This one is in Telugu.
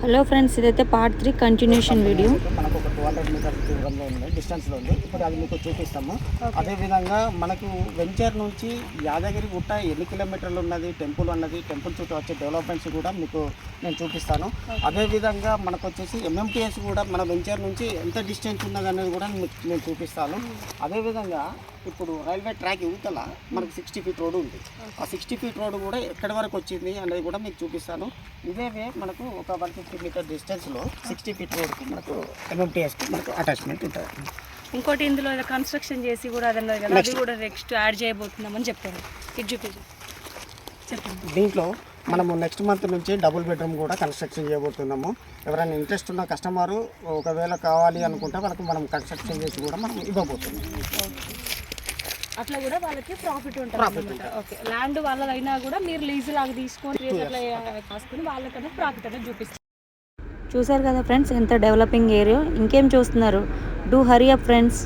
హలో ఫ్రెండ్స్, ఇదైతే పార్ట్ 3 కంటిన్యూషన్ వీడియో. మనకు ఒక 200 మీటర్స్ దూరంలో ఉంది, డిస్టెన్స్లో ఉంది. ఇప్పుడు అది మీకు చూపిస్తాము. అదేవిధంగా మనకు వెంచర్ నుంచి యాదగిరి గుట్ట ఎన్ని కిలోమీటర్లు ఉన్నది, టెంపుల్ అన్నది, టెంపుల్ చుట్టూ వచ్చే డెవలప్మెంట్స్ కూడా మీకు నేను చూపిస్తాను. అదేవిధంగా మనకు వచ్చేసి ఎంఎంటీఎస్ కూడా మన వెంచర్ నుంచి ఎంత డిస్టెన్స్ ఉన్నది అనేది కూడా నేను చూపిస్తాను. అదేవిధంగా ఇప్పుడు రైల్వే ట్రాక్ యువతల మనకు 60 ఫీట్ రోడ్డు ఉంది. ఆ 60 ఫీట్ రోడ్డు కూడా ఎక్కడి వరకు వచ్చింది అనేది కూడా మీకు చూపిస్తాను. ఇదేవే మనకు ఒక 150 మీటర్ డిస్టెన్స్లో 60 ఫీట్ రోడ్కి మనకు ఎంఎంటీఎస్కి మనకు అటాచ్మెంట్ ఉంటుంది. ఇంకోటి ఇందులో కన్స్ట్రక్షన్ చేసి కూడా అదన్నది కదా, అది కూడా నెక్స్ట్ యాడ్ చేయబోతున్నామని చెప్పారు. ఇది చూపించండి, చెప్పండి. దీంట్లో మనము నెక్స్ట్ మంత్ నుంచి డబుల్ బెడ్రూమ్ కూడా కన్స్ట్రక్షన్ చేయబోతున్నాము. ఎవరైనా ఇంట్రెస్ట్ ఉన్న కస్టమరు ఒకవేళ కావాలి అనుకుంటే వాళ్ళకి మనం కన్స్ట్రక్షన్ చేసి కూడా మనం ఇవ్వబోతున్నాం. అట్లా కూడా వాళ్ళకి ప్రాఫిట్ ఉంటుంది. ఓకే, ల్యాండ్ వాళ్ళదైనా కూడా మీరు లీజ్ లాగా తీసుకొని అట్లా కాసుకొని వాళ్ళకన్నా ప్రాఫిట్ అనేది చూపిస్తారు. చూసారు కదా ఫ్రెండ్స్, ఎంత డెవలపింగ్ ఏరియా. ఇంకేం చూస్తున్నారు? Do hurry up friends.